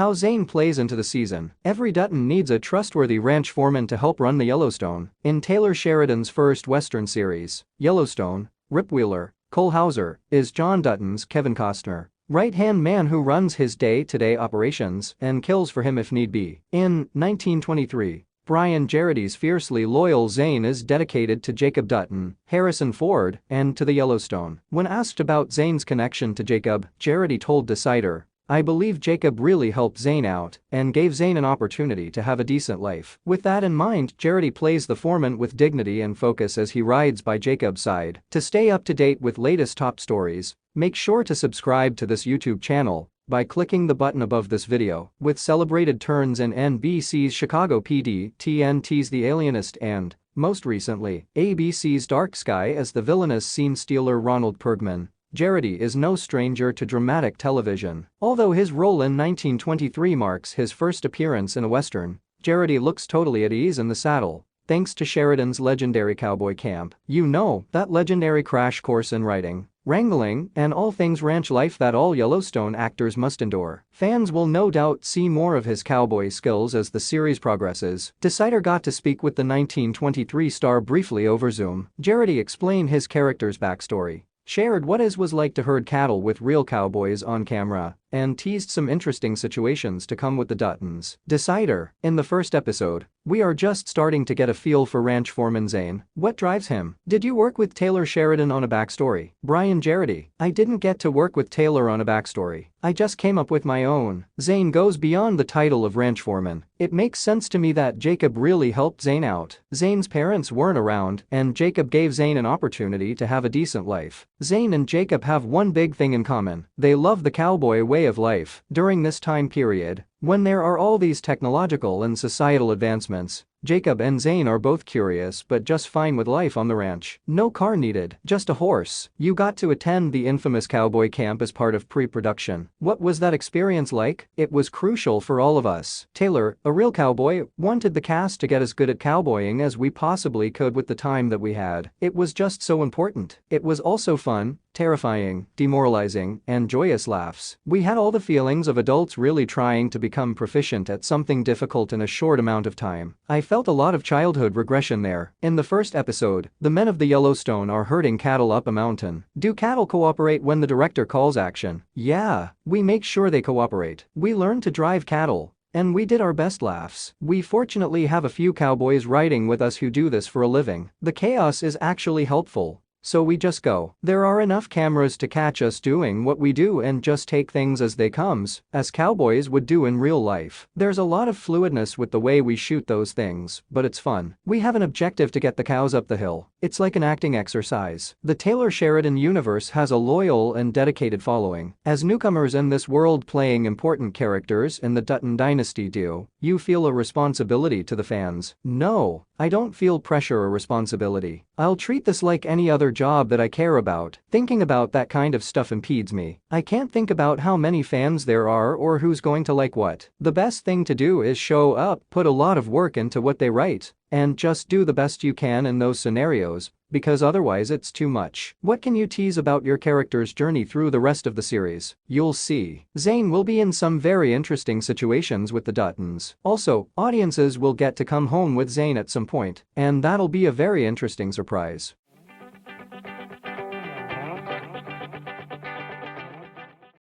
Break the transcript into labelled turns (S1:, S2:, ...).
S1: How Zane plays into the season. Every Dutton needs a trustworthy ranch foreman to help run the Yellowstone. In Taylor Sheridan's first Western series, Yellowstone, Rip Wheeler, Cole Hauser, is John Dutton's Kevin Costner right-hand man who runs his day-to-day operations and kills for him if need be. In 1923, Brian Geraghty's fiercely loyal Zane is dedicated to Jacob Dutton, Harrison Ford, and to the Yellowstone. When asked about Zane's connection to Jacob, Geraghty told Decider, "I believe Jacob really helped Zane out and gave Zane an opportunity to have a decent life." With that in mind, Geraghty plays the foreman with dignity and focus as he rides by Jacob's side. To stay up to date with latest top stories, make sure to subscribe to this YouTube channel by clicking the button above this video. With celebrated turns in NBC's Chicago PD, TNT's The Alienist and, most recently, ABC's Dark Sky as the villainous scene stealer Ronald Pergman, Geraghty is no stranger to dramatic television. Although his role in 1923 marks his first appearance in a Western, Geraghty looks totally at ease in the saddle, thanks to Sheridan's legendary cowboy camp. You know, that legendary crash course in riding, wrangling, and all things ranch life that all Yellowstone actors must endure. Fans will no doubt see more of his cowboy skills as the series progresses. Decider got to speak with the 1923 star briefly over Zoom. Geraghty explained his character's backstory, shared what it was like to herd cattle with real cowboys on camera, and teased some interesting situations to come with the Duttons. Decider, in the first episode, "We are just starting to get a feel for ranch foreman Zane. What drives him? Did you work with Taylor Sheridan on a backstory?" Brian Geraghty, "I didn't get to work with Taylor on a backstory. I just came up with my own." Zane goes beyond the title of ranch foreman. "It makes sense to me that Jacob really helped Zane out. Zane's parents weren't around, and Jacob gave Zane an opportunity to have a decent life." Zane and Jacob have one big thing in common: they love the cowboy way of life. During this time period, when there are all these technological and societal advancements, Jacob and Zane are both curious but just fine with life on the ranch. No car needed, just a horse. You got to attend the infamous cowboy camp as part of pre-production. What was that experience like? It was crucial for all of us. Taylor, a real cowboy, wanted the cast to get as good at cowboying as we possibly could with the time that we had. It was just so important. It was also fun, terrifying, demoralizing, and joyous laughs. We had all the feelings of adults really trying to become proficient at something difficult in a short amount of time. I felt a lot of childhood regression there. In the first episode, the men of the Yellowstone are herding cattle up a mountain. Do cattle cooperate when the director calls action? Yeah, we make sure they cooperate. We learn to drive cattle, and we did our best laughs. We fortunately have a few cowboys riding with us who do this for a living. The chaos is actually helpful, so we just go. There are enough cameras to catch us doing what we do and just take things as they comes, as cowboys would do in real life. There's a lot of fluidness with the way we shoot those things, but it's fun. We have an objective to get the cows up the hill. It's like an acting exercise. The Taylor Sheridan universe has a loyal and dedicated following. As newcomers in this world playing important characters in the Dutton dynasty do, you feel a responsibility to the fans. No, I don't feel pressure or responsibility. I'll treat this like any other job that I care about. Thinking about that kind of stuff impedes me. I can't think about how many fans there are or who's going to like what. The best thing to do is show up, put a lot of work into what they write, and just do the best you can in those scenarios, because otherwise it's too much. What can you tease about your character's journey through the rest of the series? You'll see. Zane will be in some very interesting situations with the Duttons. Also, audiences will get to come home with Zane at some point, and that'll be a very interesting surprise.